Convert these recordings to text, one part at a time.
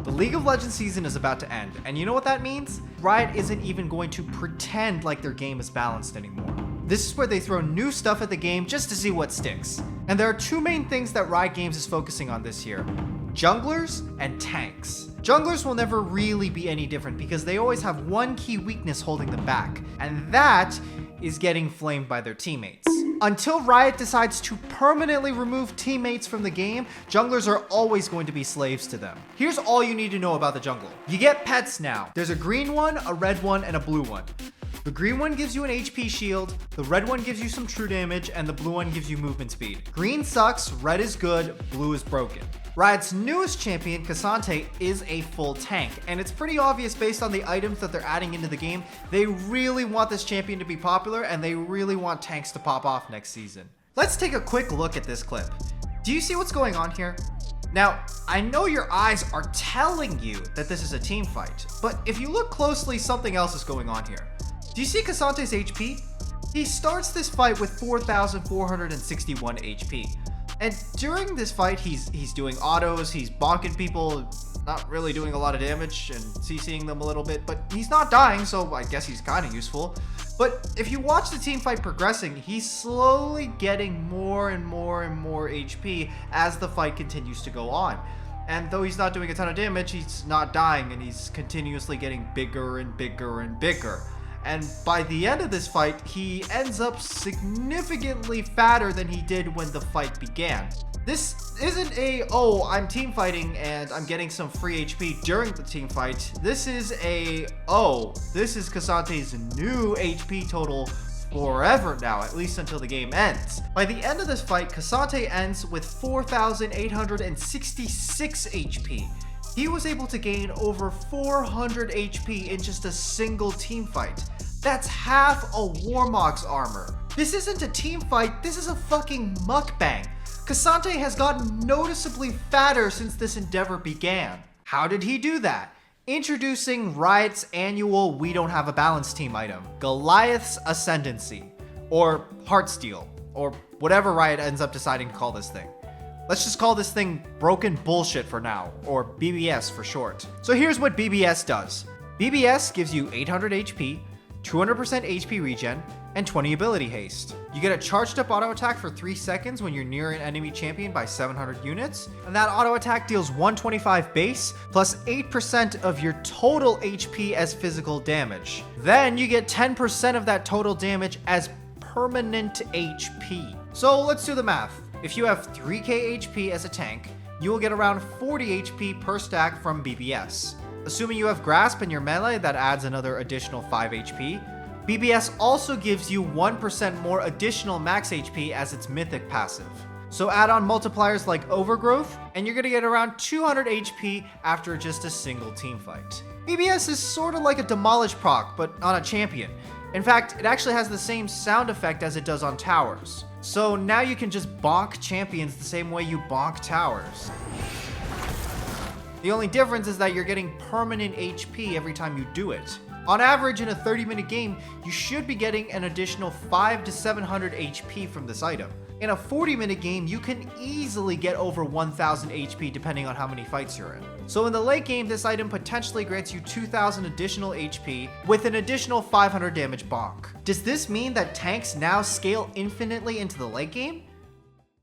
The League of Legends season is about to end, and you know what that means? Riot isn't even going to pretend like their game is balanced anymore. This is where they throw new stuff at the game just to see what sticks. And there are two main things that Riot Games is focusing on this year: junglers and tanks. Junglers will never really be any different because they always have one key weakness holding them back, and that is getting flamed by their teammates. Until Riot decides to permanently remove teammates from the game, junglers are always going to be slaves to them. Here's all you need to know about the jungle. You get pets now. There's a green one, a red one, and a blue one. The green one gives you an HP shield, the red one gives you some true damage, and the blue one gives you movement speed. Green sucks, red is good, blue is broken. Riot's newest champion, K'Sante, is a full tank, and it's pretty obvious based on the items that they're adding into the game. They really want this champion to be popular, and they really want tanks to pop off next season. Let's take a quick look at this clip. Do you see what's going on here? Now, I know your eyes are telling you that this is a team fight, but if you look closely, something else is going on here. Do you see K'Sante's HP? He starts this fight with 4,461 HP. And during this fight, he's doing autos, he's bonking people, not really doing a lot of damage and CCing them a little bit, but he's not dying, so I guess he's kind of useful. But if you watch the team fight progressing, he's slowly getting more and more and more HP as the fight continues to go on. And though he's not doing a ton of damage, he's not dying, and he's continuously getting bigger and bigger and bigger. And by the end of this fight, he ends up significantly fatter than he did when the fight began. This isn't a, oh, I'm team fighting and I'm getting some free HP during the team fight. This is a, oh, this is K'Sante's new HP total forever now, at least until the game ends. By the end of this fight, K'Sante ends with 4,866 HP. He was able to gain over 400 HP in just a single team fight. That's half a Warmock's armor. This isn't a team fight, this is a fucking mukbang. K'Sante has gotten noticeably fatter since this endeavor began. How did he do that? Introducing Riot's annual We Don't Have a Balance team item, Goliath's Ascendancy, or Heartsteel, or whatever Riot ends up deciding to call this thing. Let's just call this thing Broken Bullshit for now, or BBS for short. So here's what BBS does. BBS gives you 800 HP, 200% HP regen, and 20 ability haste. You get a charged up auto attack for 3 seconds when you're near an enemy champion by 700 units, and that auto attack deals 125 base plus 8% of your total HP as physical damage. Then you get 10% of that total damage as permanent HP. So let's do the math. If you have 3k HP as a tank, you will get around 40 HP per stack from BBS. Assuming you have Grasp in your melee, that adds another additional 5 HP. BBS also gives you 1% more additional max HP as its mythic passive. So add on multipliers like Overgrowth, and you're gonna get around 200 HP after just a single team fight. BBS is sort of like a Demolish proc, but on a champion. In fact, it actually has the same sound effect as it does on towers. So now you can just bonk champions the same way you bonk towers. The only difference is that you're getting permanent HP every time you do it. On average, in a 30-minute game, you should be getting an additional 500 to 700 HP from this item. In a 40-minute game, you can easily get over 1000 HP depending on how many fights you're in. So in the late game, this item potentially grants you 2000 additional HP with an additional 500 damage bonk. Does this mean that tanks now scale infinitely into the late game?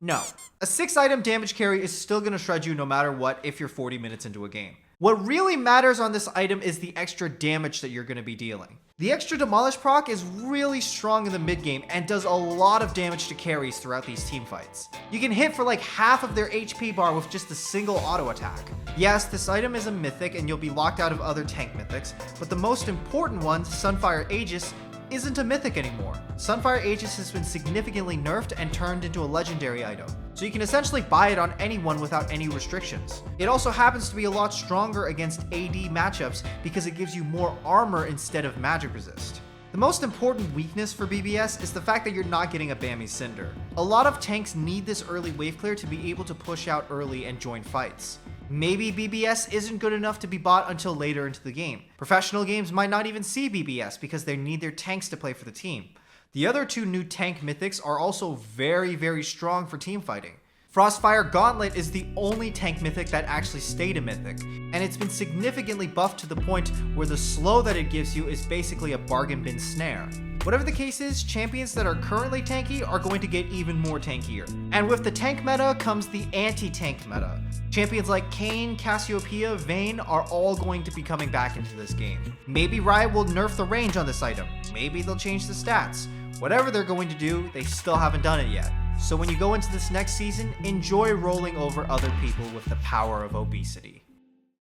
No. A 6-item damage carry is still going to shred you no matter what if you're 40 minutes into a game. What really matters on this item is the extra damage that you're going to be dealing. The extra Demolish proc is really strong in the mid game and does a lot of damage to carries throughout these team fights. You can hit for like half of their HP bar with just a single auto attack. Yes, this item is a mythic and you'll be locked out of other tank mythics, but the most important one, Sunfire Aegis, isn't a mythic anymore. Sunfire Aegis has been significantly nerfed and turned into a legendary item, so you can essentially buy it on anyone without any restrictions. It also happens to be a lot stronger against AD matchups because it gives you more armor instead of magic resist. The most important weakness for BBS is the fact that you're not getting a Bammy Cinder. A lot of tanks need this early wave clear to be able to push out early and join fights. Maybe BBS isn't good enough to be bought until later into the game. Professional games might not even see BBS because they need their tanks to play for the team. The other two new tank mythics are also very, very strong for team fighting. Frostfire Gauntlet is the only tank mythic that actually stayed a mythic, and it's been significantly buffed to the point where the slow that it gives you is basically a bargain bin snare. Whatever the case is, champions that are currently tanky are going to get even more tankier. And with the tank meta comes the anti-tank meta. Champions like Kayn, Cassiopeia, Vayne are all going to be coming back into this game. Maybe Riot will nerf the range on this item. Maybe they'll change the stats. Whatever they're going to do, they still haven't done it yet. So when you go into this next season, enjoy rolling over other people with the power of obesity.